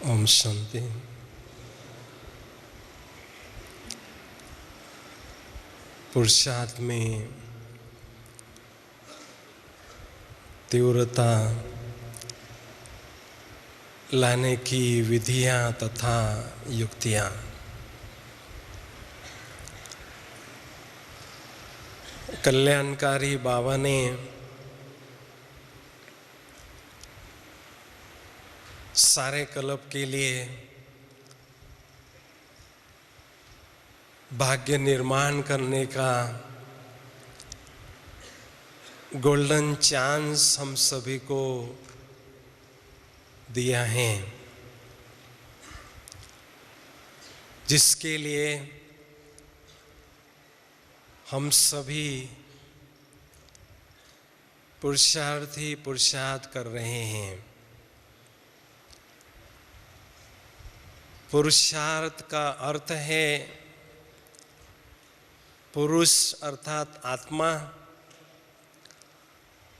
ओम शांति। पुरुषार्थ में तीव्रता लाने की विधियां तथा युक्तियां। कल्याणकारी बाबा ने सारे कल्प के लिए भाग्य निर्माण करने का गोल्डन चांस हम सभी को दिया है, जिसके लिए हम सभी पुरुषार्थ कर रहे हैं। पुरुषार्थ का अर्थ है पुरुष अर्थात आत्मा,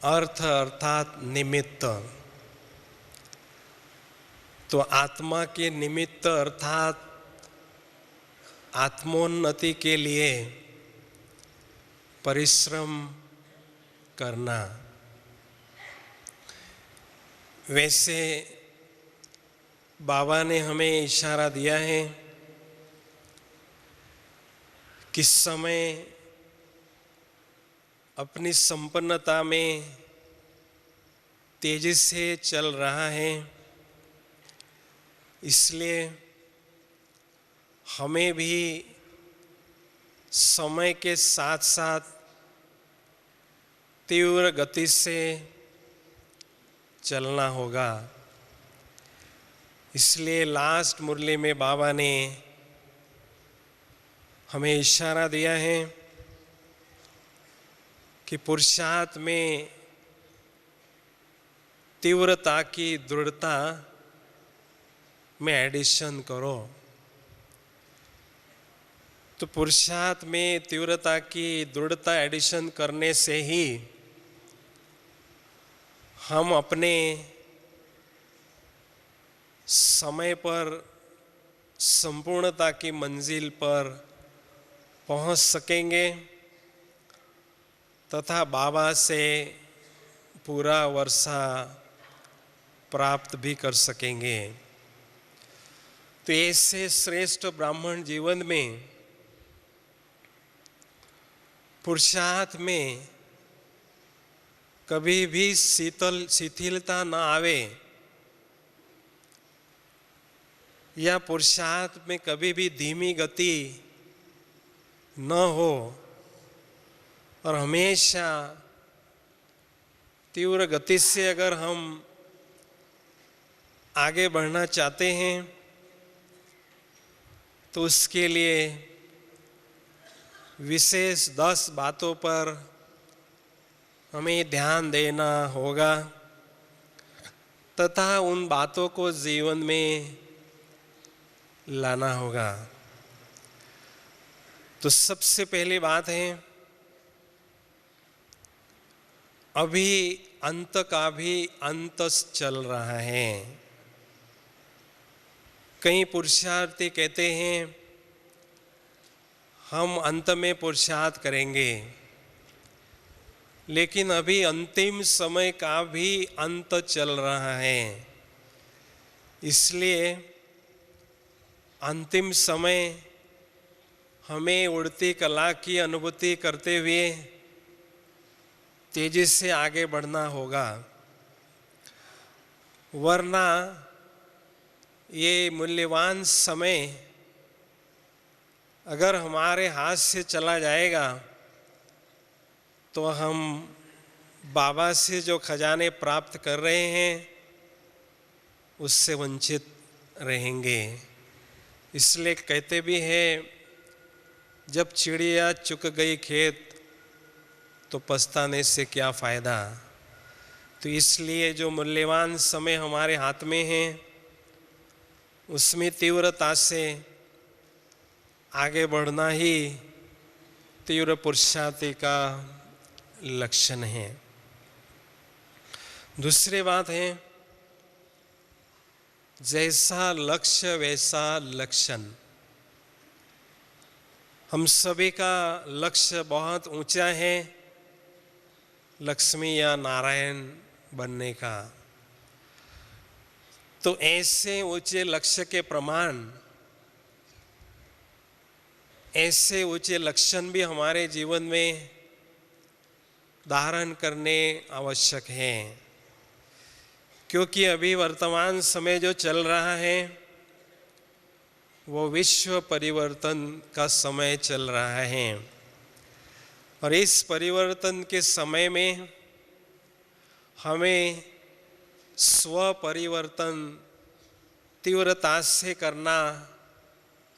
अर्थ अर्थात निमित्त। तो आत्मा के निमित्त अर्थात आत्मोन्नति के लिए परिश्रम करना। वैसे बाबा ने हमें इशारा दिया है किस समय अपनी संपन्नता में तेजी से चल रहा है, इसलिए हमें भी समय के साथ साथ तीव्र गति से चलना होगा। इसलिए लास्ट मुरली में बाबा ने हमें इशारा दिया है कि पुरुषार्थ में तीव्रता की दृढ़ता में एडिशन करो। तो पुरुषार्थ में तीव्रता की दृढ़ता एडिशन करने से ही हम अपने समय पर संपूर्णता की मंजिल पर पहुंच सकेंगे तथा बाबा से पूरा वर्षा प्राप्त भी कर सकेंगे। तो ऐसे श्रेष्ठ ब्राह्मण जीवन में पुरुषार्थ में कभी भी शिथिलता न आवे, या पुरुषार्थ में कभी भी धीमी गति न हो, और हमेशा तीव्र गति से अगर हम आगे बढ़ना चाहते हैं तो उसके लिए विशेष 10 बातों पर हमें ध्यान देना होगा तथा उन बातों को जीवन में लाना होगा। तो सबसे पहली बात है, अभी अंत का भी अंत चल रहा है। कई पुरुषार्थी कहते हैं हम अंत में पुरुषार्थ करेंगे, लेकिन अभी अंतिम समय का भी अंत चल रहा है। इसलिए अंतिम समय हमें उड़ती कला की अनुभूति करते हुए तेजी से आगे बढ़ना होगा, वरना ये मूल्यवान समय अगर हमारे हाथ से चला जाएगा तो हम बाबा से जो खजाने प्राप्त कर रहे हैं उससे वंचित रहेंगे। इसलिए कहते भी हैं, जब चिड़िया चुग गई खेत तो पछताने से क्या फ़ायदा। तो इसलिए जो मूल्यवान समय हमारे हाथ में है उसमें तीव्रता से आगे बढ़ना ही तीव्र पुरुषार्थी का लक्षण है। दूसरी बात है, जैसा लक्ष्य वैसा लक्षण। हम सभी का लक्ष्य बहुत ऊंचा है, लक्ष्मी या नारायण बनने का। तो ऐसे ऊंचे लक्ष्य के प्रमाण, ऐसे ऊंचे लक्षण भी हमारे जीवन में धारण करने आवश्यक हैं, क्योंकि अभी वर्तमान समय जो चल रहा है वो विश्व परिवर्तन का समय चल रहा है। और इस परिवर्तन के समय में हमें स्व परिवर्तन तीव्रता से करना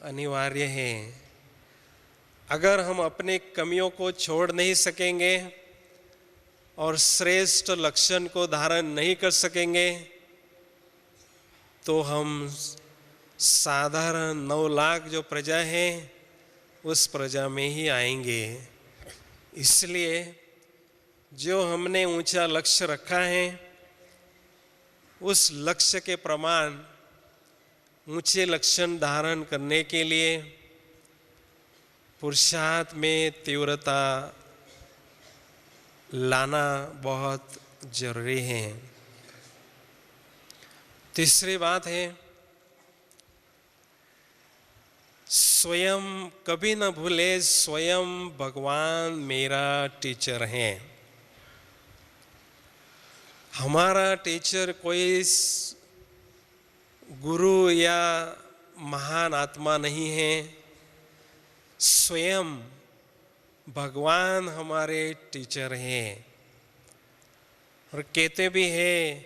अनिवार्य है। अगर हम अपने कमियों को छोड़ नहीं सकेंगे और श्रेष्ठ लक्षण को धारण नहीं कर सकेंगे तो हम साधारण 9 लाख जो प्रजा है उस प्रजा में ही आएंगे। इसलिए जो हमने ऊंचा लक्ष्य रखा है उस लक्ष्य के प्रमाण ऊंचे लक्षण धारण करने के लिए पुरुषार्थ में तीव्रता लाना बहुत जरूरी है। तीसरी बात है, स्वयं कभी न भूले स्वयं भगवान मेरा टीचर है। हमारा टीचर कोई गुरु या महान आत्मा नहीं है, स्वयं भगवान हमारे टीचर हैं। और कहते भी हैं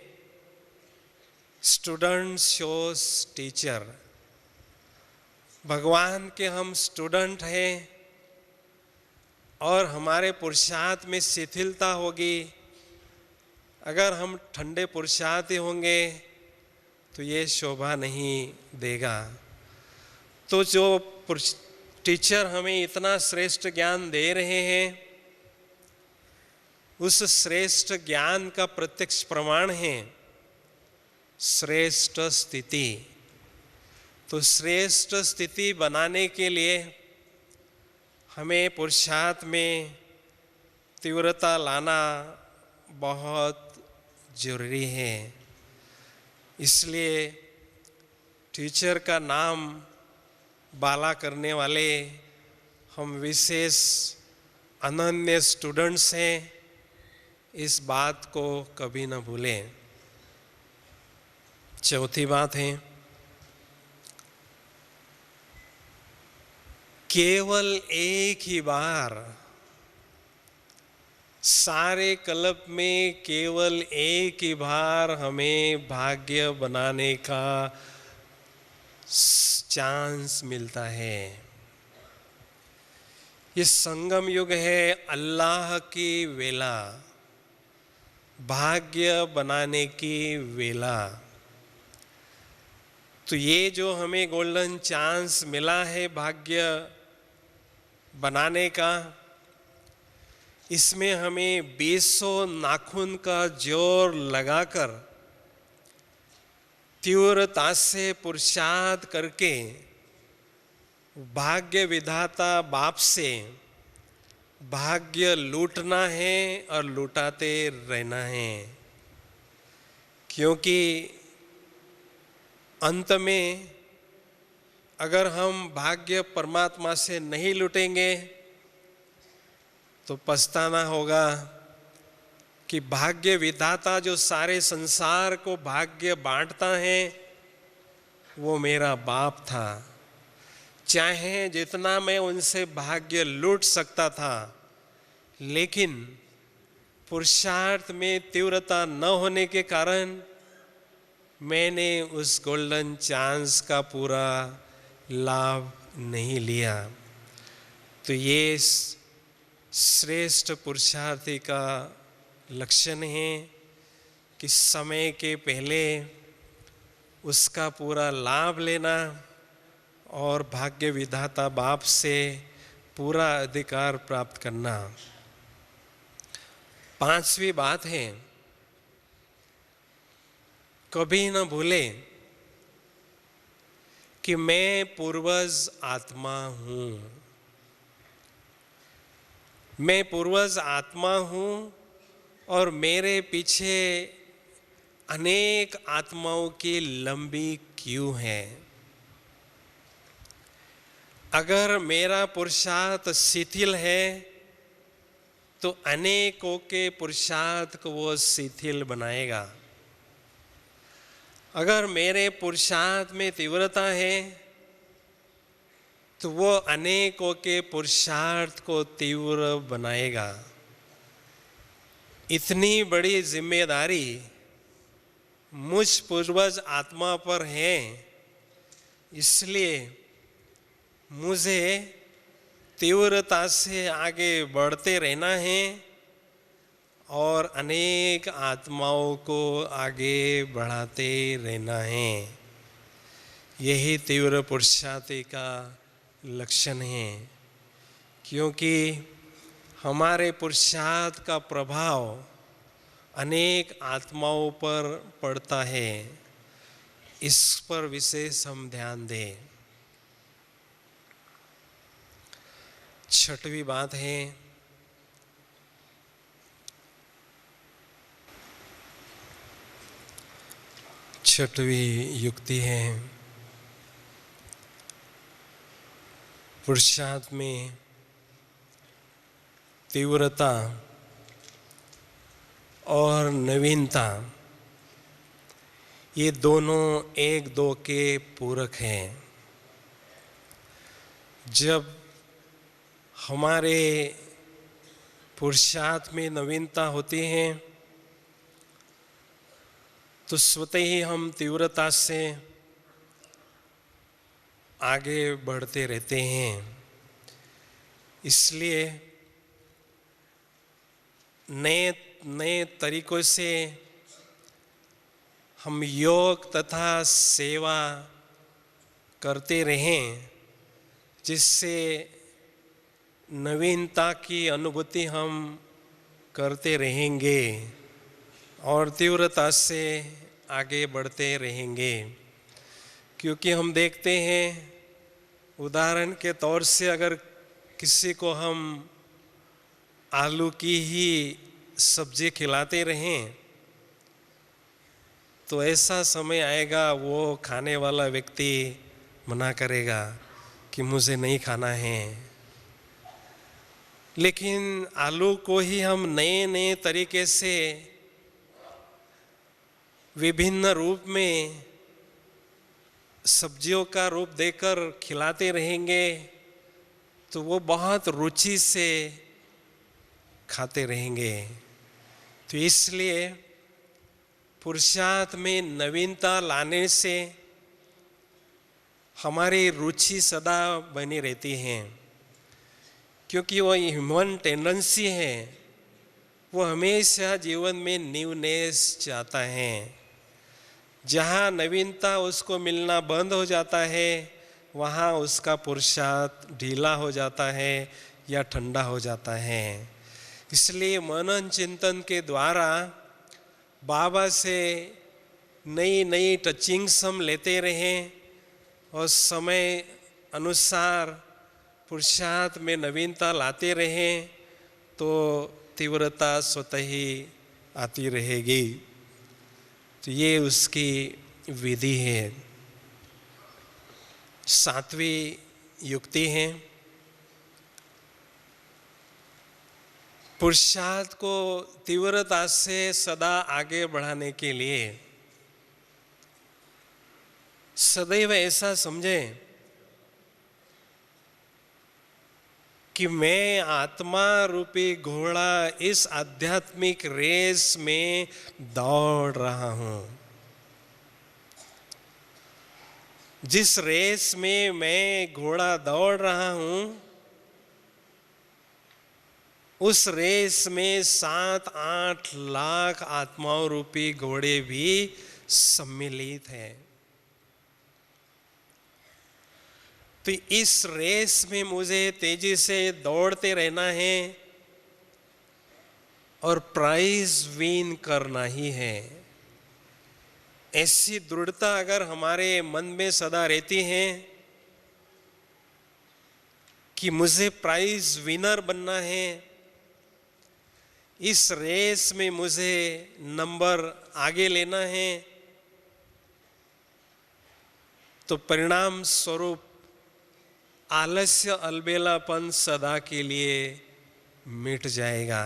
स्टूडेंट शोस टीचर। भगवान के हम स्टूडेंट हैं और हमारे पुरुषार्थ में शिथिलता होगी। अगर हम ठंडे पुरुषार्थ होंगे तो ये शोभा नहीं देगा। तो जो टीचर हमें इतना श्रेष्ठ ज्ञान दे रहे हैं उस श्रेष्ठ ज्ञान का प्रत्यक्ष प्रमाण है श्रेष्ठ स्थिति। तो श्रेष्ठ स्थिति बनाने के लिए हमें पुरुषार्थ में तीव्रता लाना बहुत जरूरी है। इसलिए टीचर का नाम बाला करने वाले हम विशेष अनन्य स्टूडेंट्स हैं, इस बात को कभी न भूलें। चौथी बात है, केवल एक ही बार सारे कल्प में केवल एक ही बार हमें भाग्य बनाने का चांस मिलता है। ये संगम युग है, अल्लाह की वेला, भाग्य बनाने की वेला। तो ये जो हमें गोल्डन चांस मिला है भाग्य बनाने का, इसमें हमें 200 नाखून का जोर लगाकर तीव्रता से पुरुषार्थ करके भाग्य विधाता बाप से भाग्य लूटना है और लूटाते रहना है। क्योंकि अंत में अगर हम भाग्य परमात्मा से नहीं लूटेंगे तो पछताना होगा कि भाग्य विधाता जो सारे संसार को भाग्य बांटता है वो मेरा बाप था। चाहे जितना मैं उनसे भाग्य लूट सकता था, लेकिन पुरुषार्थ में तीव्रता न होने के कारण मैंने उस गोल्डन चांस का पूरा लाभ नहीं लिया। तो ये श्रेष्ठ पुरुषार्थी का लक्षण है कि समय के पहले उसका पूरा लाभ लेना और भाग्य विधाता बाप से पूरा अधिकार प्राप्त करना। 5वीं बात है, कभी न भूले कि मैं पूर्वज आत्मा हूँ। मैं पूर्वज आत्मा हूँ और मेरे पीछे अनेक आत्माओं की लंबी क्यू है। अगर मेरा पुरुषार्थ शिथिल है तो अनेकों के पुरुषार्थ को वो शिथिल बनाएगा। अगर मेरे पुरुषार्थ में तीव्रता है तो वो अनेकों के पुरुषार्थ को तीव्र बनाएगा। इतनी बड़ी जिम्मेदारी मुझ पूर्वज आत्मा पर है, इसलिए मुझे तीव्रता से आगे बढ़ते रहना है और अनेक आत्माओं को आगे बढ़ाते रहना है। यही तीव्र पुरुषार्थी का लक्षण है, क्योंकि हमारे पुरुषार्थ का प्रभाव अनेक आत्माओं पर पड़ता है। इस पर विशेष हम ध्यान दें। छठवीं बात है, छठवीं युक्ति है, पुरुषार्थ में तीव्रता और नवीनता ये दोनों एक दो के पूरक हैं। जब हमारे पुरुषार्थ में नवीनता होती है तो स्वतः ही हम तीव्रता से आगे बढ़ते रहते हैं। इसलिए नए नए तरीकों से हम योग तथा सेवा करते रहें, जिससे नवीनता की अनुभूति हम करते रहेंगे और तीव्रता से आगे बढ़ते रहेंगे। क्योंकि हम देखते हैं, उदाहरण के तौर से अगर किसी को हम आलू की ही सब्जी खिलाते रहें तो ऐसा समय आएगा वो खाने वाला व्यक्ति मना करेगा कि मुझे नहीं खाना है। लेकिन आलू को ही हम नए नए तरीके से विभिन्न रूप में सब्जियों का रूप देकर खिलाते रहेंगे तो वो बहुत रुचि से खाते रहेंगे। तो इसलिए पुरुषार्थ में नवीनता लाने से हमारी रुचि सदा बनी रहती है, क्योंकि वो ह्यूमन टेंडेंसी है, वो हमेशा जीवन में न्यूनेस चाहता है। जहाँ नवीनता उसको मिलना बंद हो जाता है वहाँ उसका पुरुषार्थ ढीला हो जाता है या ठंडा हो जाता है। इसलिए मनन चिंतन के द्वारा बाबा से नई नई टचिंग्स हम लेते रहें और समय अनुसार पुरुषार्थ में नवीनता लाते रहें तो तीव्रता स्वतः ही आती रहेगी। तो ये उसकी विधि है। सातवीं युक्ति है, पुरुषार्थ को तीव्रता से सदा आगे बढ़ाने के लिए सदैव ऐसा समझें कि मैं आत्मा रूपी घोड़ा इस आध्यात्मिक रेस में दौड़ रहा हूं। जिस रेस में मैं घोड़ा दौड़ रहा हूं उस रेस में 7-8 लाख आत्माओं रूपी घोड़े भी सम्मिलित हैं। तो इस रेस में मुझे तेजी से दौड़ते रहना है और प्राइज विन करना ही है। ऐसी दृढ़ता अगर हमारे मन में सदा रहती है कि मुझे प्राइज विनर बनना है, इस रेस में मुझे नंबर आगे लेना है, तो परिणाम स्वरूप आलस्य अलबेलापन सदा के लिए मिट जाएगा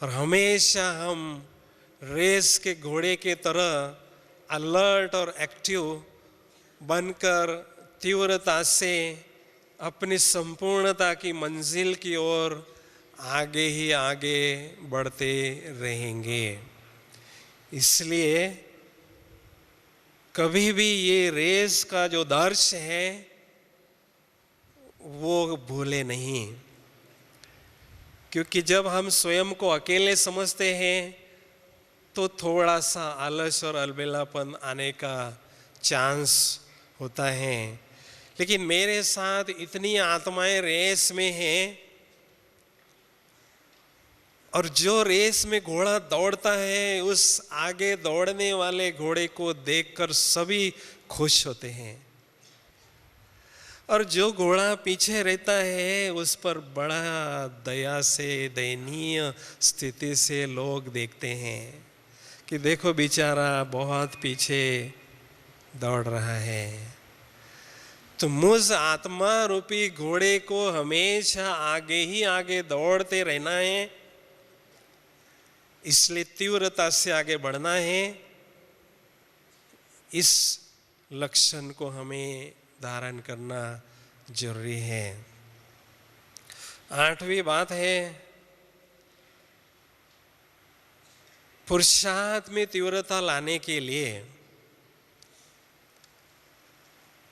और हमेशा हम रेस के घोड़े के तरह अलर्ट और एक्टिव बनकर तीव्रता से अपनी संपूर्णता की मंजिल की ओर आगे ही आगे बढ़ते रहेंगे। इसलिए कभी भी ये रेस का जो दर्श है वो भूले नहीं, क्योंकि जब हम स्वयं को अकेले समझते हैं तो थोड़ा सा आलस और अलबेलापन आने का चांस होता है। लेकिन मेरे साथ इतनी आत्माएं रेस में हैं, और जो रेस में घोड़ा दौड़ता है उस आगे दौड़ने वाले घोड़े को देखकर सभी खुश होते हैं, और जो घोड़ा पीछे रहता है उस पर बड़ा दया से, दयनीय स्थिति से लोग देखते हैं कि देखो बेचारा बहुत पीछे दौड़ रहा है। तो मुझ आत्मा रूपी घोड़े को हमेशा आगे ही आगे दौड़ते रहना है, इसलिए तीव्रता से आगे बढ़ना है। इस लक्षण को हमें धारण करना जरूरी है। 8वीं बात है, पुरुषार्थ में तीव्रता लाने के लिए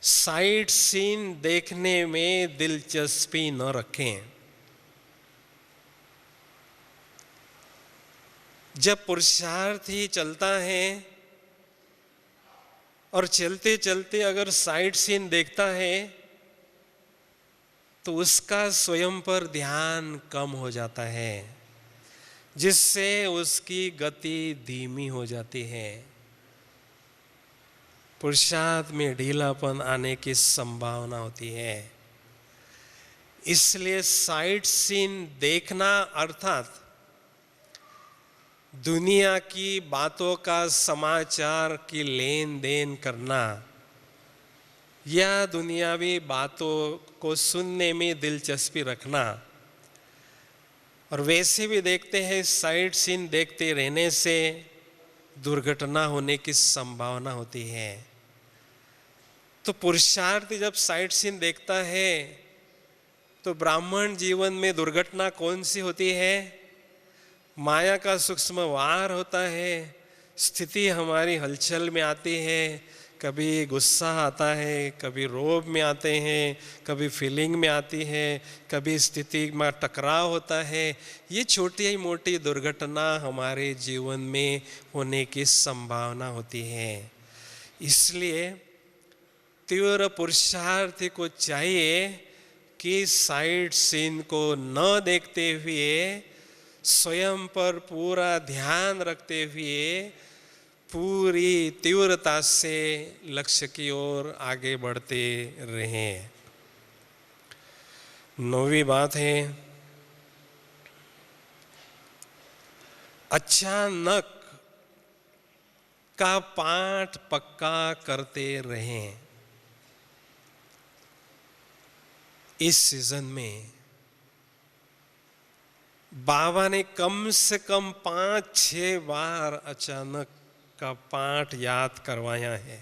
साइट सीन देखने में दिलचस्पी न रखें। जब पुरुषार्थ ही चलता है और चलते चलते अगर साइट सीन देखता है तो उसका स्वयं पर ध्यान कम हो जाता है, जिससे उसकी गति धीमी हो जाती है, पुरुषार्थ में ढीलापन आने की संभावना होती है। इसलिए साइट सीन देखना अर्थात दुनिया की बातों का समाचार की लेन देन करना या दुनियावी बातों को सुनने में दिलचस्पी रखना, और वैसे भी देखते हैं साइट सीन देखते रहने से दुर्घटना होने की संभावना होती है। तो पुरुषार्थ जब साइट सीन देखता है तो ब्राह्मण जीवन में दुर्घटना कौन सी होती है? माया का सूक्ष्म वार होता है, स्थिति हमारी हलचल में आती है, कभी गुस्सा आता है, कभी रोब में आते हैं, कभी फीलिंग में आती है, कभी स्थिति में टकराव होता है। ये छोटी मोटी दुर्घटना हमारे जीवन में होने की संभावना होती है। इसलिए तीव्र पुरुषार्थी को चाहिए कि साइड सीन को न देखते हुए स्वयं पर पूरा ध्यान रखते हुए पूरी तीव्रता से लक्ष्य की ओर आगे बढ़ते रहें। 9वीं बात है, अचानक का पाठ पक्का करते रहें। इस सीजन में बाबा ने कम से कम 5-6 बार अचानक का पाठ याद करवाया है।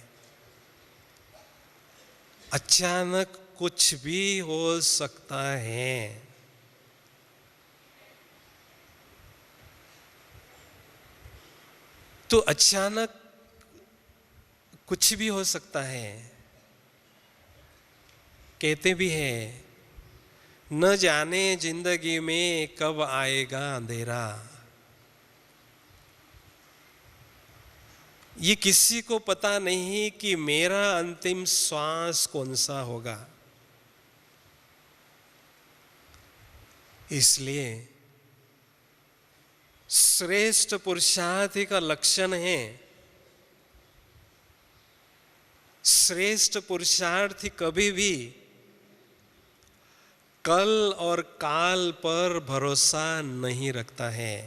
अचानक कुछ भी हो सकता है। तो अचानक कुछ भी हो सकता है। कहते भी हैं, न जाने जिंदगी में कब आएगा अंधेरा। ये किसी को पता नहीं कि मेरा अंतिम श्वास कौन सा होगा। इसलिए श्रेष्ठ पुरुषार्थी का लक्षण है श्रेष्ठ पुरुषार्थी कभी भी कल और काल पर भरोसा नहीं रखता है।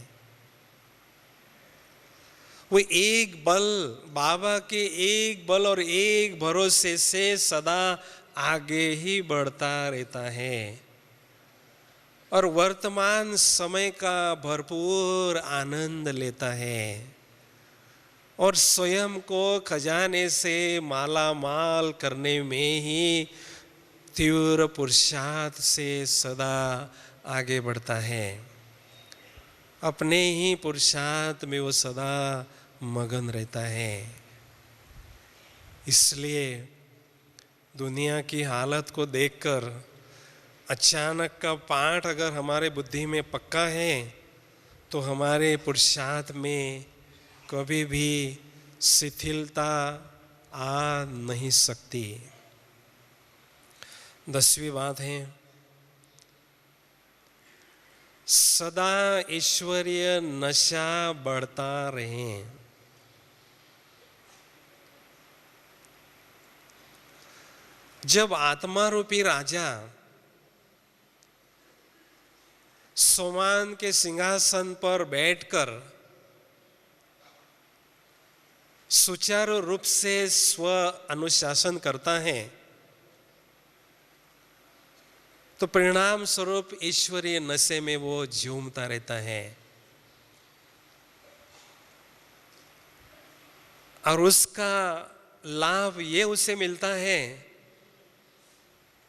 वो एक बल, बाबा के एक बल और एक भरोसे से सदा आगे ही बढ़ता रहता है और वर्तमान समय का भरपूर आनंद लेता है और स्वयं को खजाने से माला माल करने में ही तीव्र पुरुषार्थ से सदा आगे बढ़ता है। अपने ही पुरुषार्थ में वो सदा मगन रहता है। इसलिए दुनिया की हालत को देखकर अचानक का पाठ अगर हमारे बुद्धि में पक्का है तो हमारे पुरुषार्थ में कभी भी शिथिलता आ नहीं सकती। 10वीं बात है, सदा ईश्वरीय नशा बढ़ता रहे। जब आत्मा रूपी राजा सोमान के सिंहासन पर बैठकर सुचारू रूप से स्व अनुशासन करता है तो परिणाम स्वरूप ईश्वरीय नशे में वो झूमता रहता है और उसका लाभ ये उसे मिलता है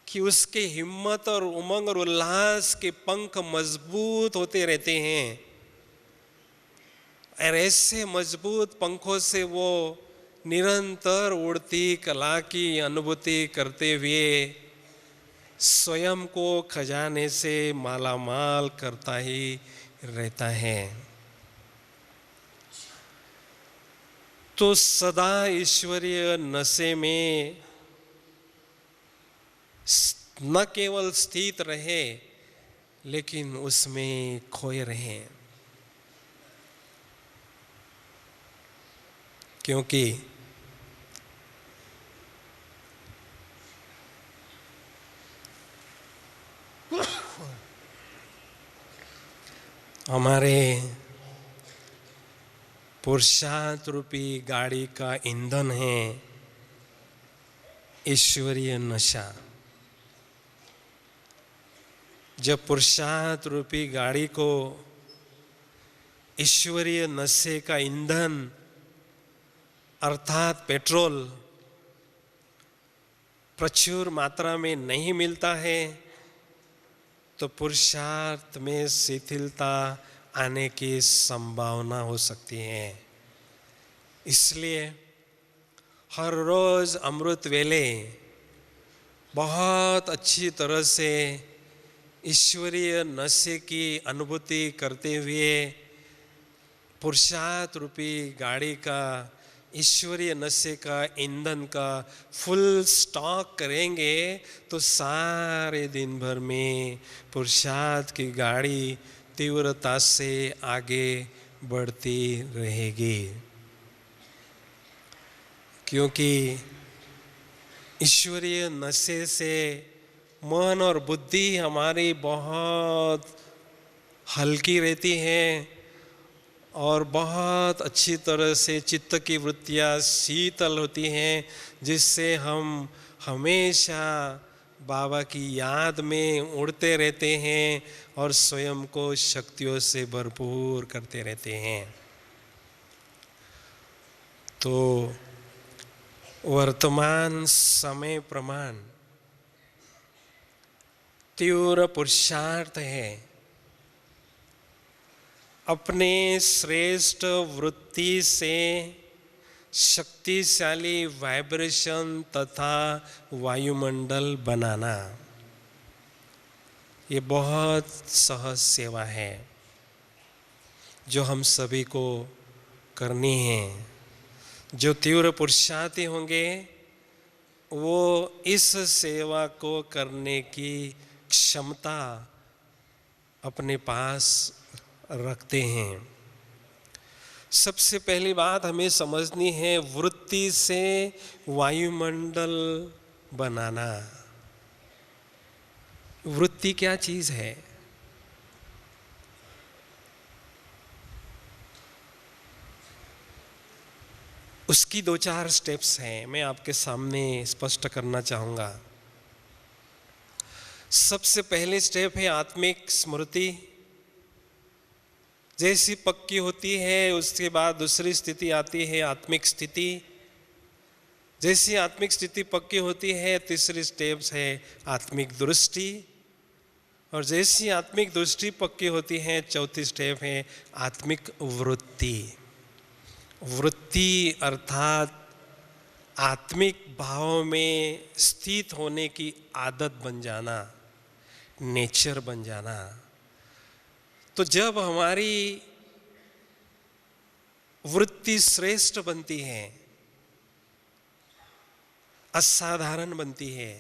कि उसके हिम्मत और उमंग और उल्लास के पंख मजबूत होते रहते हैं और ऐसे मजबूत पंखों से वो निरंतर उड़ती कला की अनुभूति करते हुए स्वयं को खजाने से मालामाल करता ही रहता है। तो सदा ईश्वरीय नशे में न केवल स्थित रहे लेकिन उसमें खोए रहे, क्योंकि हमारे पुरुषार्थ रूपी गाड़ी का ईंधन है ईश्वरीय नशा। जब पुरुषार्थ रूपी गाड़ी को ईश्वरीय नशे का ईंधन अर्थात पेट्रोल प्रचुर मात्रा में नहीं मिलता है तो पुरुषार्थ में शिथिलता आने की संभावना हो सकती है। इसलिए हर रोज अमृत वेले बहुत अच्छी तरह से ईश्वरीय नशे की अनुभूति करते हुए पुरुषार्थ रूपी गाड़ी का ईश्वरीय नशे का ईंधन का फुल स्टॉक करेंगे तो सारे दिन भर में पुरुषार्थ की गाड़ी तीव्रता से आगे बढ़ती रहेगी, क्योंकि ईश्वरीय नशे से मन और बुद्धि हमारी बहुत हल्की रहती है और बहुत अच्छी तरह से चित्त की वृत्तियाँ शीतल होती हैं, जिससे हम हमेशा बाबा की याद में उड़ते रहते हैं और स्वयं को शक्तियों से भरपूर करते रहते हैं। तो वर्तमान समय प्रमाण तीव्र पुरुषार्थ है अपने श्रेष्ठ वृत्ति से शक्तिशाली वाइब्रेशन तथा वायुमंडल बनाना। ये बहुत सहज सेवा है जो हम सभी को करनी है। जो तीव्र पुरुषार्थी होंगे वो इस सेवा को करने की क्षमता अपने पास रखते हैं। सबसे पहली बात हमें समझनी है, वृत्ति से वायुमंडल बनाना। वृत्ति क्या चीज है? उसकी दो चार स्टेप्स हैं, मैं आपके सामने स्पष्ट करना चाहूंगा। सबसे पहले स्टेप है आत्मिक स्मृति। जैसी पक्की होती है उसके बाद दूसरी स्थिति आती है आत्मिक स्थिति। जैसी आत्मिक स्थिति पक्की होती है तीसरी स्टेप्स है आत्मिक दृष्टि। और जैसी आत्मिक दृष्टि पक्की होती है चौथी स्टेप है आत्मिक वृत्ति। वृत्ति अर्थात आत्मिक भाव में स्थित होने की आदत बन जाना, नेचर बन जाना। तो जब हमारी वृत्ति श्रेष्ठ बनती है, असाधारण बनती है।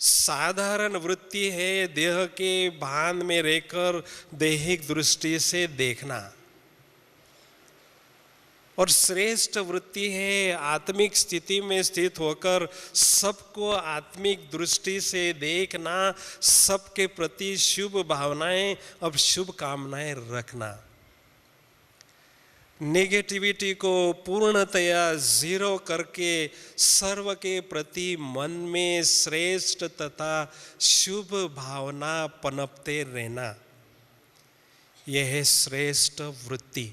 साधारण वृत्ति है देह के भान में रहकर दैहिक दृष्टि से देखना, और श्रेष्ठ वृत्ति है आत्मिक स्थिति में स्थित होकर सबको आत्मिक दृष्टि से देखना, सबके प्रति शुभ भावनाएं और शुभ कामनाएं रखना। नेगेटिविटी को पूर्णतया जीरो करके सर्व के प्रति मन में श्रेष्ठ तथा शुभ भावना पनपते रहना, यह है श्रेष्ठ वृत्ति।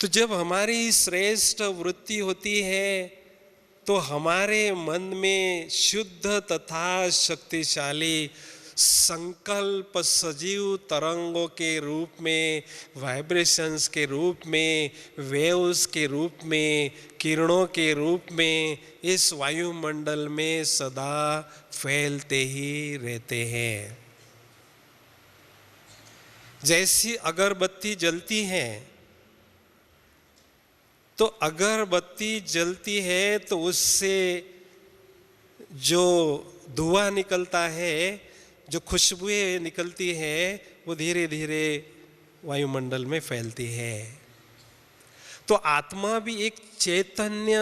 तो जब हमारी श्रेष्ठ वृत्ति होती है तो हमारे मन में शुद्ध तथा शक्तिशाली संकल्प सजीव तरंगों के रूप में, वाइब्रेशंस के रूप में, वेव्स के रूप में, किरणों के रूप में इस वायुमंडल में सदा फैलते ही रहते हैं। जैसी अगरबत्ती जलती है तो अगरबत्ती जलती है तो उससे जो धुआं निकलता है, जो खुशबुएं निकलती है, वो धीरे धीरे वायुमंडल में फैलती है। तो आत्मा भी एक चैतन्य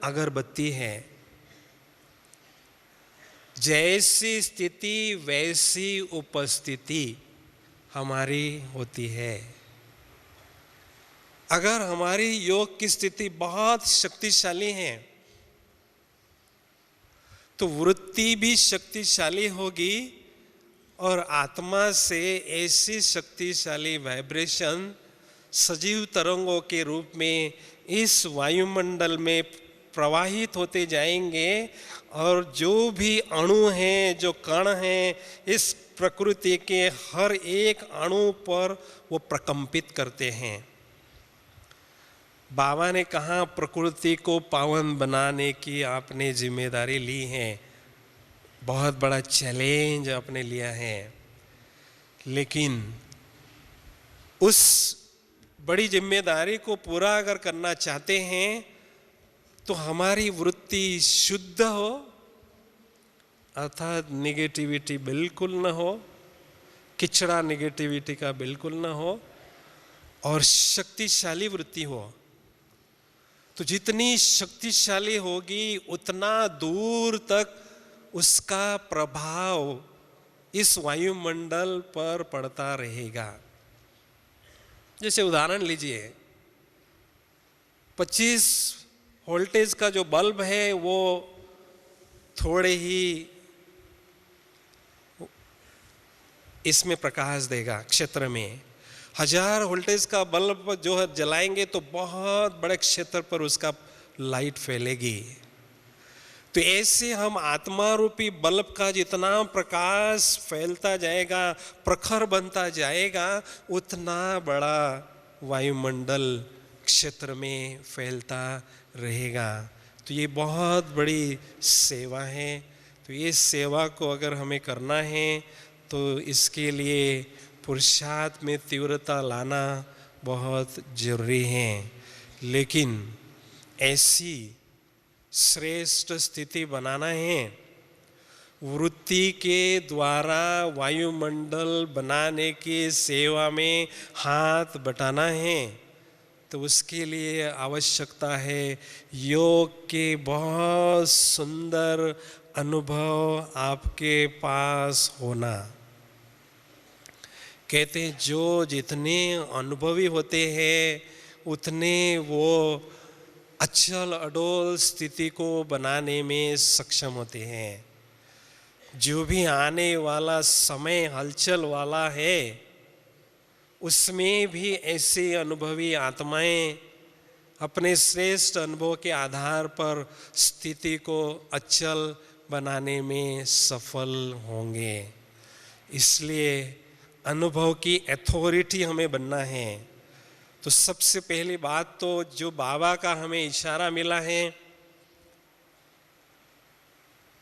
अगरबत्ती है। जैसी स्थिति वैसी उपस्थिति हमारी होती है। अगर हमारी योग की स्थिति बहुत शक्तिशाली है तो वृत्ति भी शक्तिशाली होगी और आत्मा से ऐसी शक्तिशाली वाइब्रेशन सजीव तरंगों के रूप में इस वायुमंडल में प्रवाहित होते जाएंगे, और जो भी अणु हैं, जो कण हैं, इस प्रकृति के हर एक अणु पर वो प्रकंपित करते हैं। बाबा ने कहा प्रकृति को पावन बनाने की आपने जिम्मेदारी ली है, बहुत बड़ा चैलेंज आपने लिया है। लेकिन उस बड़ी जिम्मेदारी को पूरा अगर करना चाहते हैं तो हमारी वृत्ति शुद्ध हो, अर्थात निगेटिविटी बिल्कुल न हो, किचड़ा निगेटिविटी का बिल्कुल न हो, और शक्तिशाली वृत्ति हो। तो जितनी शक्तिशाली होगी उतना दूर तक उसका प्रभाव इस वायुमंडल पर पड़ता रहेगा। जैसे उदाहरण लीजिए, 25 वोल्टेज का जो बल्ब है वो थोड़े ही इसमें प्रकाश देगा क्षेत्र में। 1000 वोल्टेज का बल्ब जो है जलाएंगे तो बहुत बड़े क्षेत्र पर उसका लाइट फैलेगी। तो ऐसे हम आत्मा रूपी बल्ब का जितना प्रकाश फैलता जाएगा, प्रखर बनता जाएगा, उतना बड़ा वायुमंडल क्षेत्र में फैलता रहेगा। तो ये बहुत बड़ी सेवा है। तो ये सेवा को अगर हमें करना है तो इसके लिए पुरुषार्थ में तीव्रता लाना बहुत जरूरी है। लेकिन ऐसी श्रेष्ठ स्थिति बनाना है वृत्ति के द्वारा वायुमंडल बनाने की सेवा में हाथ बटाना है, तो उसके लिए आवश्यकता है योग के बहुत सुंदर अनुभव आपके पास होना। कहते हैं जो जितने अनुभवी होते हैं उतने वो अचल अडोल स्थिति को बनाने में सक्षम होते हैं। जो भी आने वाला समय हलचल वाला है उसमें भी ऐसे अनुभवी आत्माएं अपने श्रेष्ठ अनुभव के आधार पर स्थिति को अचल बनाने में सफल होंगे। इसलिए अनुभव की अथॉरिटी हमें बनना है। तो सबसे पहली बात तो जो बाबा का हमें इशारा मिला है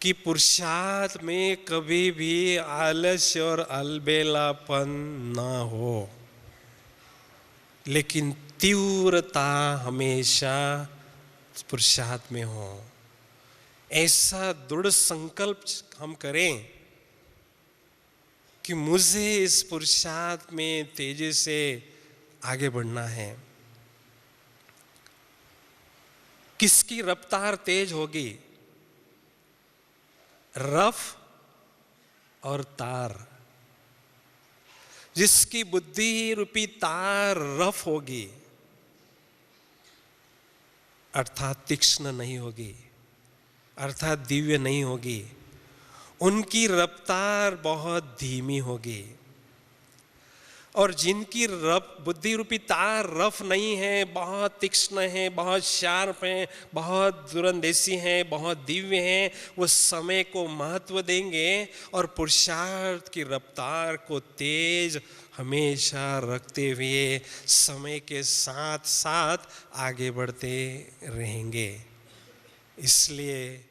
कि पुरुषार्थ में कभी भी आलस्य और अलबेलापन ना हो, लेकिन तीव्रता हमेशा पुरुषार्थ में हो। ऐसा दृढ़ संकल्प हम करें कि मुझे इस पुरुषार्थ में तेजी से आगे बढ़ना है। किसकी रफ्तार तेज होगी? रफ और तार। जिसकी बुद्धि रूपी तार रफ होगी अर्थात तीक्ष्ण नहीं होगी, अर्थात दिव्य नहीं होगी, उनकी रफ्तार बहुत धीमी होगी। और जिनकी बुद्धि रूपी तार रफ नहीं है, बहुत तीक्ष्ण है, बहुत शार्प है, बहुत दूरंदेशी है, बहुत दिव्य है, वो समय को महत्व देंगे और पुरुषार्थ की रफ्तार को तेज हमेशा रखते हुए समय के साथ साथ आगे बढ़ते रहेंगे। इसलिए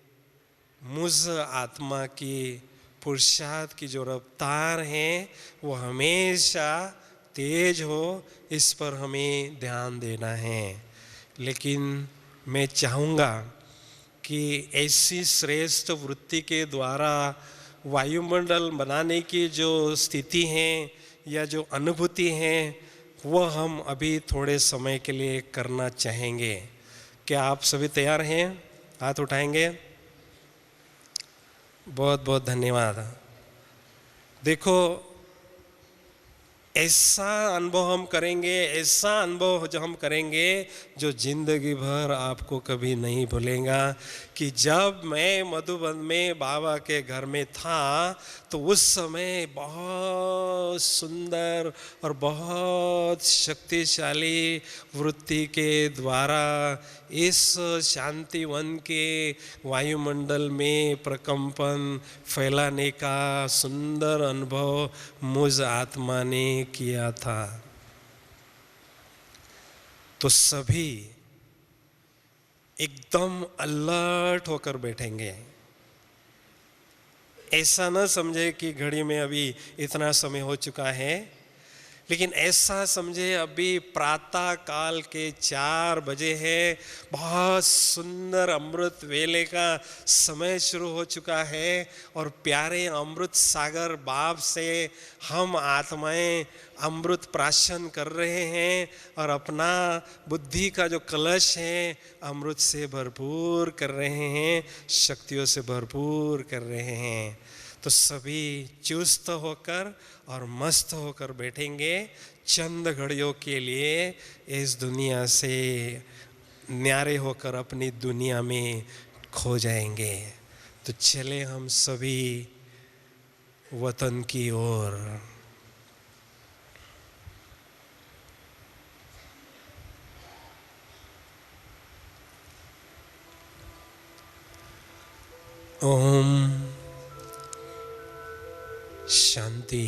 मुझ आत्मा की पुरुषार्थ की जो रफ्तार है वो हमेशा तेज हो, इस पर हमें ध्यान देना है। लेकिन मैं चाहूँगा कि ऐसी श्रेष्ठ वृत्ति के द्वारा वायुमंडल बनाने की जो स्थिति है या जो अनुभूति है वह हम अभी थोड़े समय के लिए करना चाहेंगे। क्या आप सभी तैयार हैं? हाथ उठाएंगे? बहुत बहुत धन्यवाद। देखो, ऐसा अनुभव हम करेंगे, ऐसा अनुभव जो हम करेंगे जो जिंदगी भर आपको कभी नहीं भूलेगा कि जब मैं मधुबन में बाबा के घर में था तो उस समय बहुत सुंदर और बहुत शक्तिशाली वृत्ति के द्वारा इस शांतिवन के वायुमंडल में प्रकंपन फैलाने का सुंदर अनुभव मुझ आत्मा ने किया था। तो सभी एकदम अलर्ट होकर बैठेंगे। ऐसा न समझे कि घड़ी में अभी इतना समय हो चुका है, लेकिन ऐसा समझे अभी प्रातः काल के 4 बजे है, बहुत सुंदर अमृत वेले का समय शुरू हो चुका है और प्यारे अमृत सागर बाप से हम आत्माएं अमृत प्राशन कर रहे हैं और अपना बुद्धि का जो कलश है अमृत से भरपूर कर रहे हैं, शक्तियों से भरपूर कर रहे हैं। तो सभी चुस्त होकर और मस्त होकर बैठेंगे। चंद घड़ियों के लिए इस दुनिया से न्यारे होकर अपनी दुनिया में खो जाएंगे। तो चले हम सभी वतन की ओर। ओम शांति।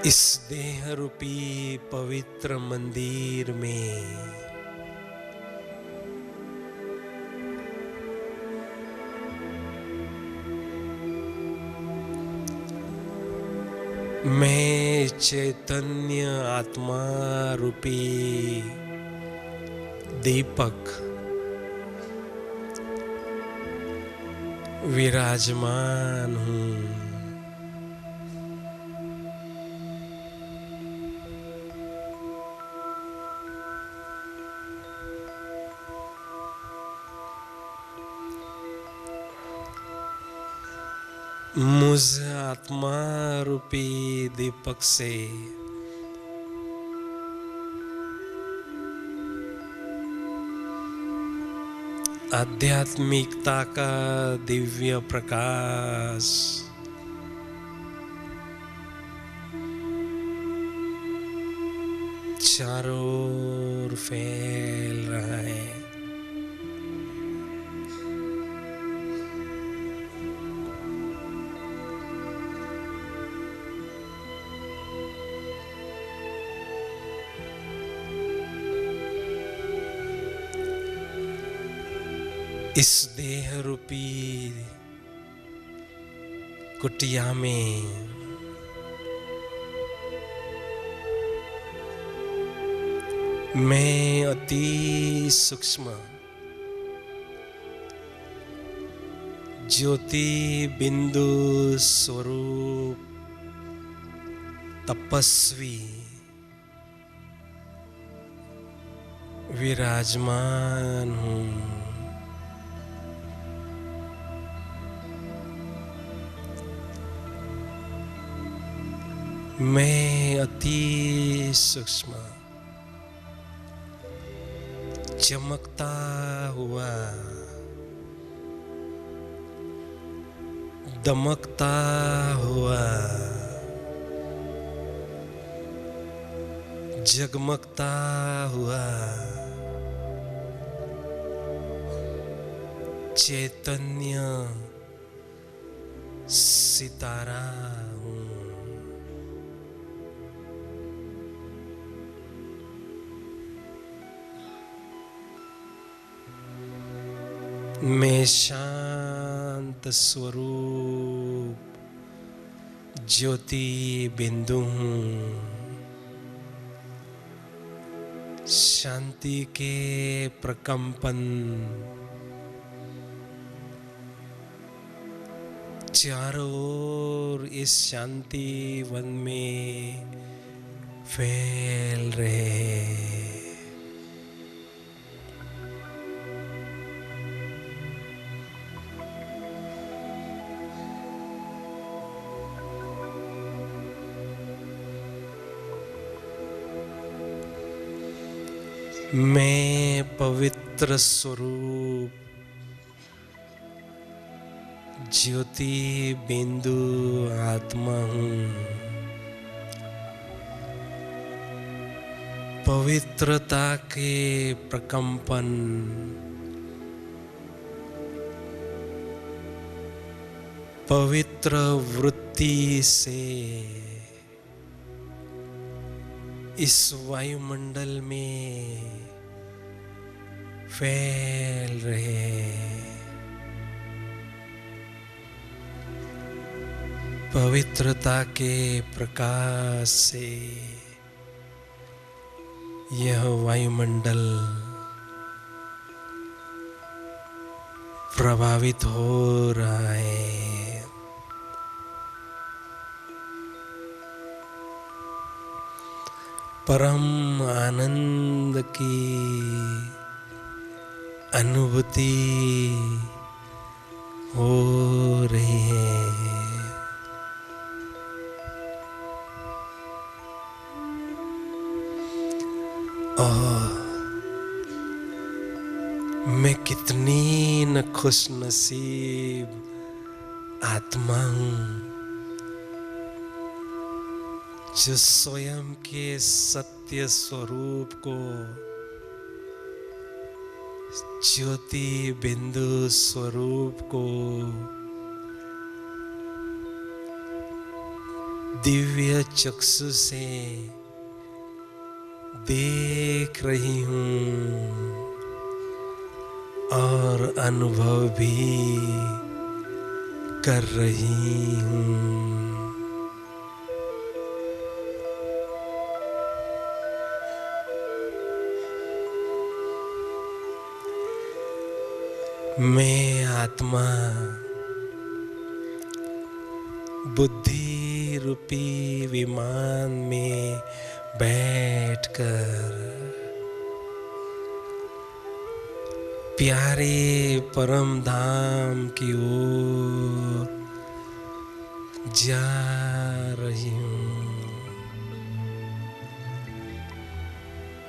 इस देह रूपी पवित्र मंदिर में मैं चैतन्य आत्मा रूपी दीपक विराजमान हूँ। मुझ आत्मा रूपी दीपक से आध्यात्मिकता का दिव्य प्रकाश चारों ओर फैल रहा है। इस देह रूपी कुटिया में मैं अति सूक्ष्म ज्योति बिंदु स्वरूप तपस्वी विराजमान हूँ। मैं अति सूक्ष्म चमकता हुआ दमकता हुआ जगमगता हुआ चैतन्य सितारा हूँ। मैं शांत स्वरूप ज्योति बिंदु हूँ। शांति के प्रकंपन चारों ओर इस शांति वन में फैल रहे। मैं पवित्र स्वरूप ज्योति बिंदु आत्मा हूँ। पवित्रता के प्रकंपन पवित्र वृत्ति से इस वायुमंडल में फैल रहे। पवित्रता के प्रकाश से यह वायुमंडल प्रभावित हो रहा है। परम आनंद की अनुभूति हो रही है। और मैं कितनी न खुश नसीब आत्मा हूँ जो स्वयं के सत्य स्वरूप को ज्योति बिंदु स्वरूप को दिव्य चक्षु से देख रही हूँ और अनुभव भी कर रही हूँ। मैं आत्मा बुद्धि रूपी विमान में बैठकर प्यारे परम धाम की ओर जा रही हूँ।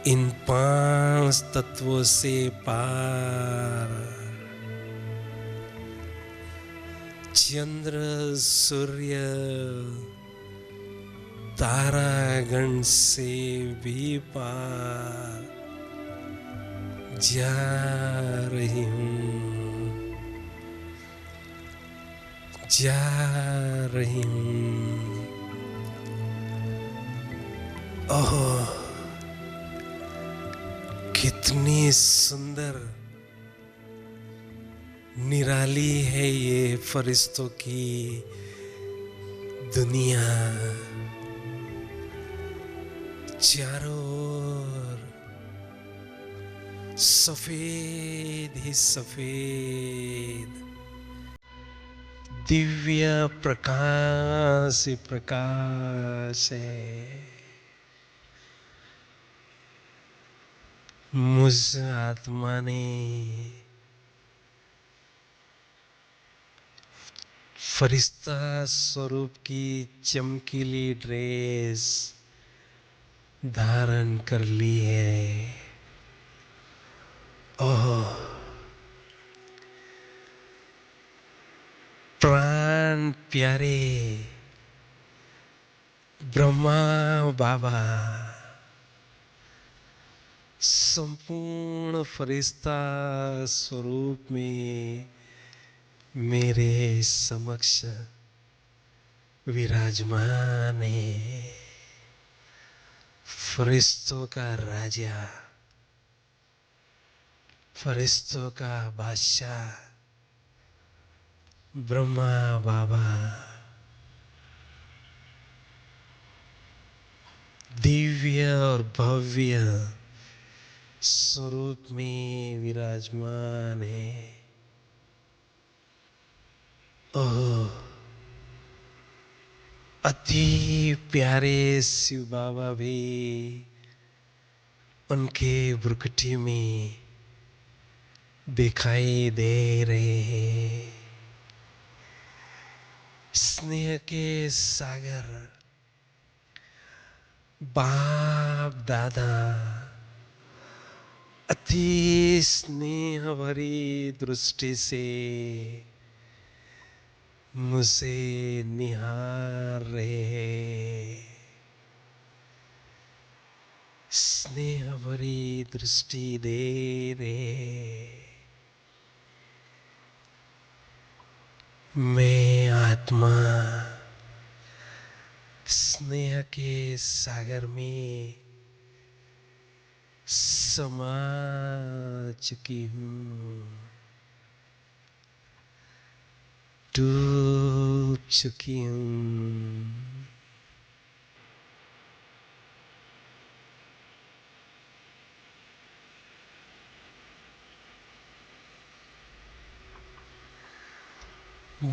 इन 5 तत्वों से पार, चंद्र सूर्य तारागण से भी पार जा रही हूँ, जा रही हूँ। ओह, कितनी सुंदर निराली है ये फरिश्तों की दुनिया। चारों ओर सफेद ही सफेद, दिव्य प्रकाश ही प्रकाश है। मुझ आत्मा ने फरिश्ता स्वरूप की चमकीली ड्रेस धारण कर ली है। ओह, प्राण प्यारे ब्रह्मा बाबा संपूर्ण फरिश्ता स्वरूप में मेरे समक्ष विराजमान है। फरिश्तों का राजा, फरिश्तों का बादशाह ब्रह्मा बाबा दिव्य और भव्य स्वरूप में विराजमान है। ओह, अति प्यारे शिव बाबा भी उनके भ्रुकुटी में दिखाई दे रहे हैं। स्नेह के सागर बाप दादा अति स्नेह भरी दृष्टि से मुझे निहार रहे हैं। स्नेह भरी दृष्टि दे रहे। मैं आत्मा स्नेह के सागर में समा चुकी हूँ, डूब चुकी हूँ।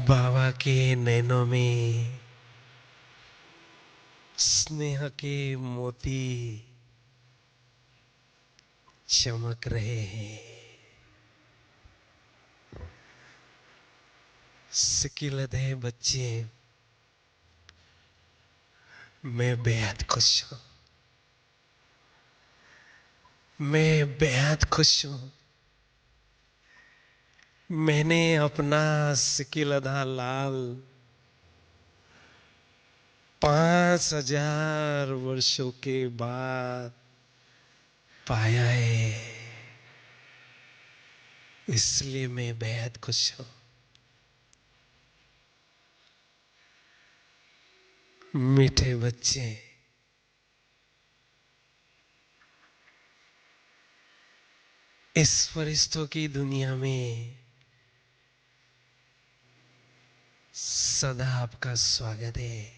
बाबा के नैनों में स्नेह के मोती चमक रहे हैं। सिकिलधे बच्चे, मैं बेहद खुश हूँ, मैं बेहद खुश हूँ। मैंने अपना सिकिलधा लाल 5000 वर्षों के बाद पाया है, इसलिए मैं बेहद खुश हूँ। मीठे बच्चे, इस फरिश्तों की दुनिया में सदा आपका स्वागत है।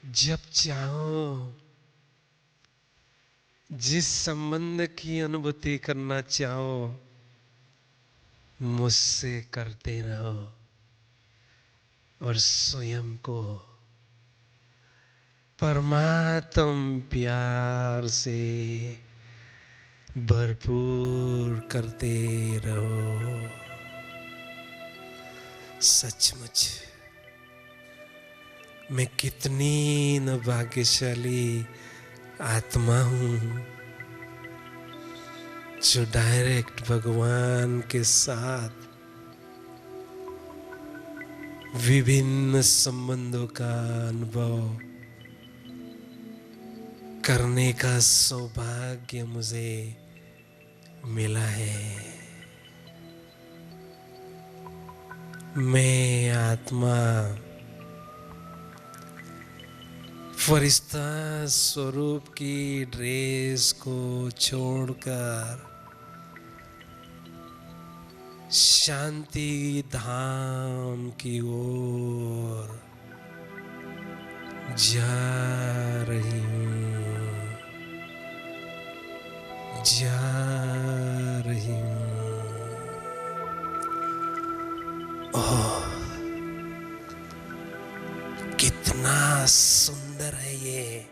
जब चाहो, जिस संबंध की अनुभूति करना चाहो, मुझसे करते रहो और स्वयं को परमात्म प्यार से भरपूर करते रहो। सचमुच मैं कितनी न भाग्यशाली आत्मा हूँ जो डायरेक्ट भगवान के साथ विभिन्न संबंधों का अनुभव करने का सौभाग्य मुझे मिला है। मैं आत्मा फरिश्ता स्वरूप की ड्रेस को छोड़कर शांति धाम की ओर जा रही हूँ, जा रही हूँ। ओह, कितना सुंदर है ये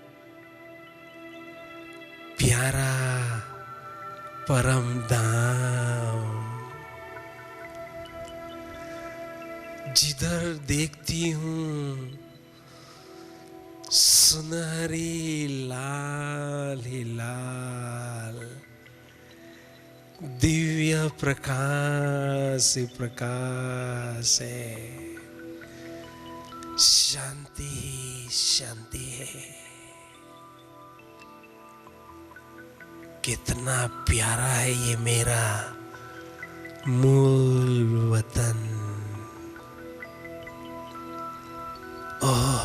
प्यारा परम धाम। जिधर देखती हूँ सुनहरी लाल ही लाल दिव्य प्रकाश ही प्रकाश है। शांति ही शांति है। कितना प्यारा है ये मेरा मूल वतन। ओह,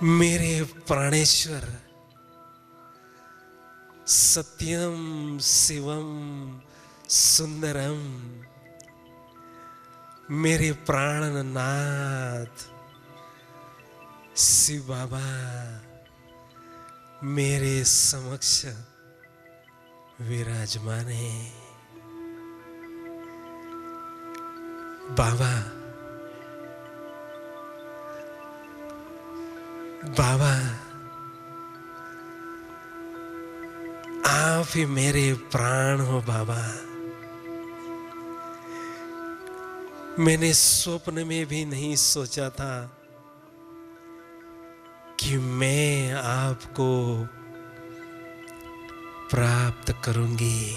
मेरे प्राणेश्वर सत्यम शिवम सुंदरम, मेरे प्राणनाथ शिव बाबा मेरे समक्ष विराजमान है। बाबा, बाबा आप ही मेरे प्राण हो बाबा। मैंने स्वप्न में भी नहीं सोचा था कि मैं आपको प्राप्त करूंगी।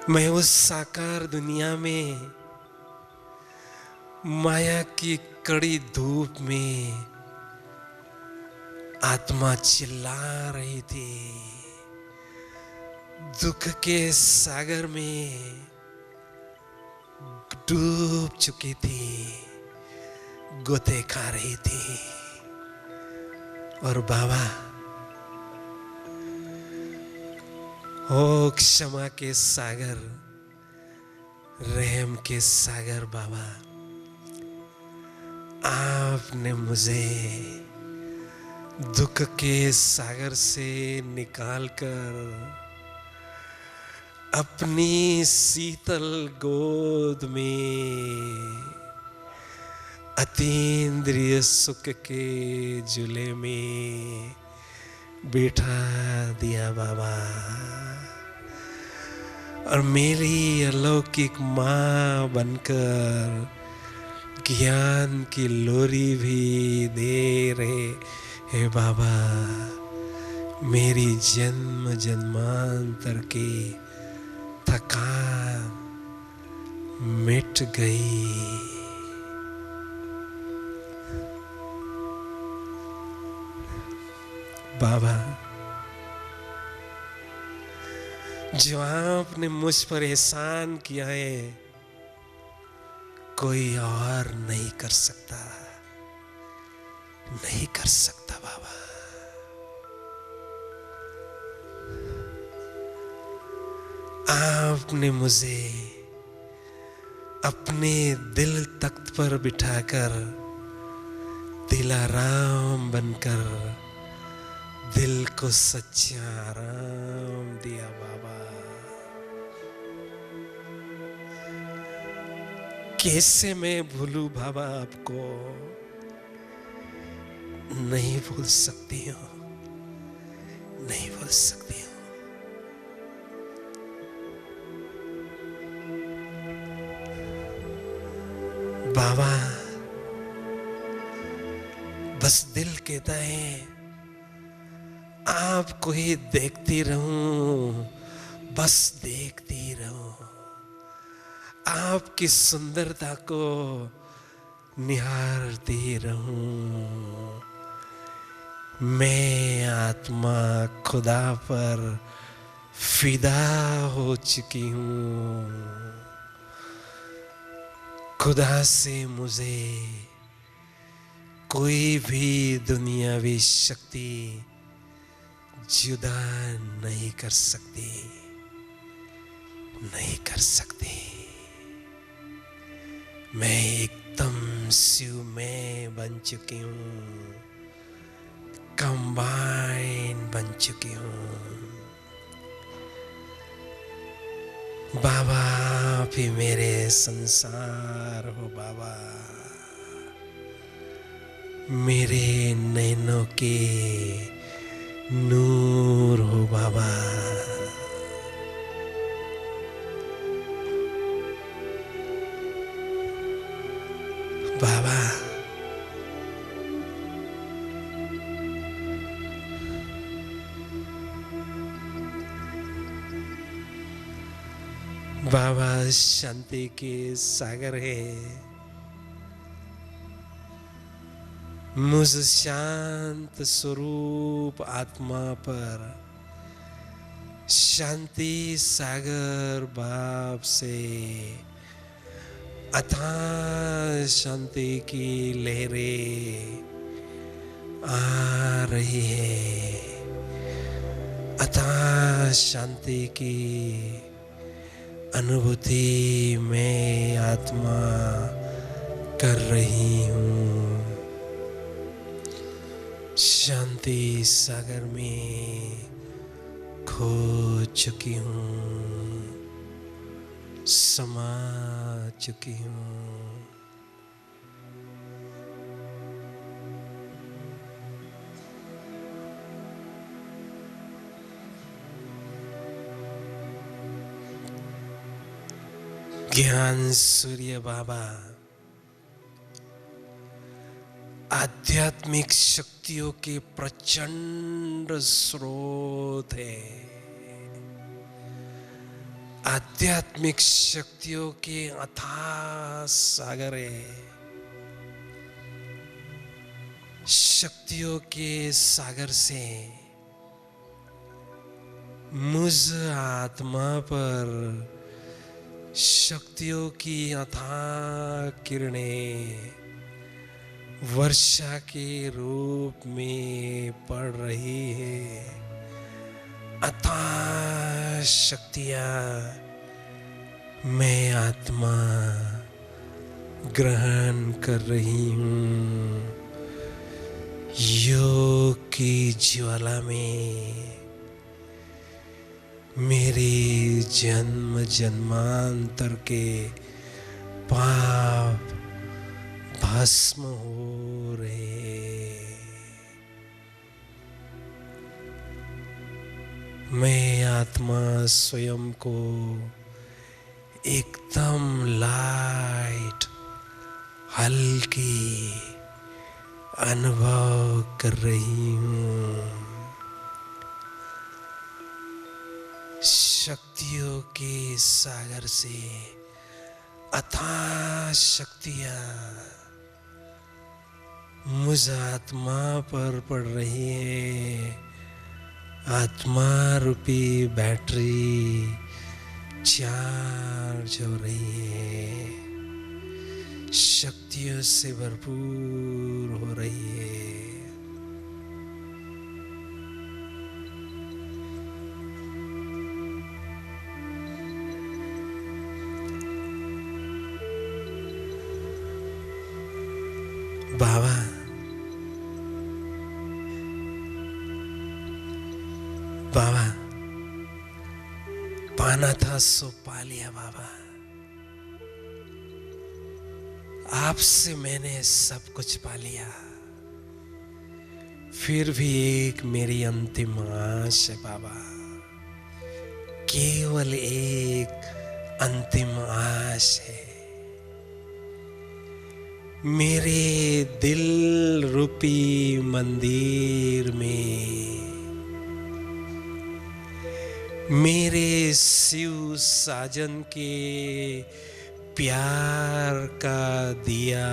मैं उस साकार दुनिया में माया की कड़ी धूप में आत्मा चिल्ला रही थी, दुख के सागर में डूब चुकी थी, गोते खा रही थी। और बाबा, ओ क्षमा के सागर, रहम के सागर बाबा, आपने मुझे दुख के सागर से निकालकर अपनी शीतल गोद में अतीन्द्रिय सुख के झूले में बैठा दिया बाबा। और मेरी अलौकिक माँ बनकर ज्ञान की लोरी भी दे रहे हे बाबा। मेरी जन्म जन्मांतर की थकान मिट गई। बाबा, जो आपने मुझ पर एहसान किया है कोई और नहीं कर सकता, नहीं कर सकता बाबा। आपने मुझे अपने दिल तख्त पर बिठाकर दिलाराम बनकर दिल को सच्चा आराम दिया बाबा। कैसे मैं भूलूं बाबा आपको, नहीं भूल सकती हूँ, नहीं भूल सकती हूँ। बाबा बस दिल कहता है आपको ही देखती रहूं, बस देखती रहूं, आपकी सुंदरता को निहारती रहूं। मैं आत्मा खुदा पर फिदा हो चुकी हूं। खुदा से मुझे कोई भी दुनियावी शक्ति जुदा नहीं कर सकती, नहीं कर सकती। मैं एकदम शिव में बन चुकी हूँ, कंबाइन बन चुकी हूँ। बाबा भी मेरे संसार हो बाबा, मेरे नैनों के नूर हो बाबा। बाबा बाबा शांति के सागर है। मुझ शांत स्वरूप आत्मा पर शांति सागर बाप से अथाह शांति की लहरें आ रही है। अथाह शांति की अनुभूति मैं आत्मा कर रही हूँ। शांति सागर में खो चुकी हूँ, समा चुकी हूँ। ज्ञान सूर्य बाबा आध्यात्मिक शक्तियों के प्रचंड स्रोत है। आध्यात्मिक शक्तियों के अथाह सागर है। शक्तियों के सागर से मुझ आत्मा पर शक्तियों की अथाह किरणें वर्षा के रूप में पड़ रही है। अथाह शक्तियां मैं आत्मा ग्रहण कर रही हूँ। योग की ज्वाला में मेरे जन्म जन्मांतर के पाप भस्म हो रहे। मैं आत्मा स्वयं को एकदम लाइट हल्की अनुभव कर रही हूँ। शक्तियों के सागर से अथाह शक्तियां मुझ आत्मा पर पड़ रही है। आत्मा रूपी बैटरी चार्ज हो रही है, शक्तियों से भरपूर हो रही है। बाबा बाबा पाना था सो पा लिया बाबा, आपसे मैंने सब कुछ पा लिया। फिर भी एक मेरी अंतिम आश है बाबा, केवल एक अंतिम आश है। मेरे दिल रूपी मंदिर में मेरे शिव साजन के प्यार का दिया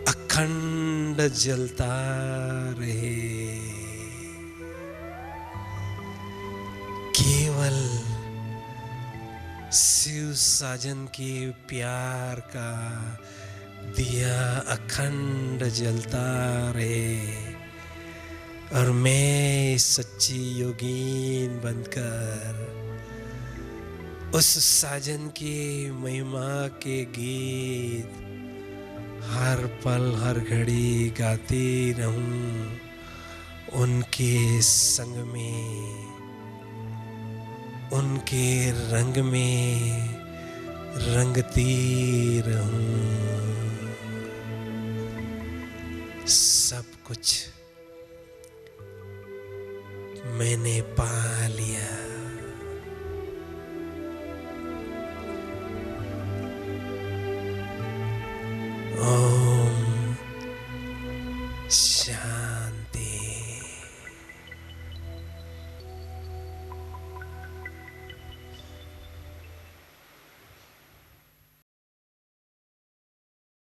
अखंड जलता रहे। केवल शिव साजन के प्यार का दिया अखंड जलता रहे, और मैं सच्ची योगीन बनकर उस साजन की महिमा के गीत हर पल हर घड़ी गाती रहूं, उनके संग में, उनके रंग में रंगती रहूं। सब कुछ मैंने पा लिया। ओम शांति।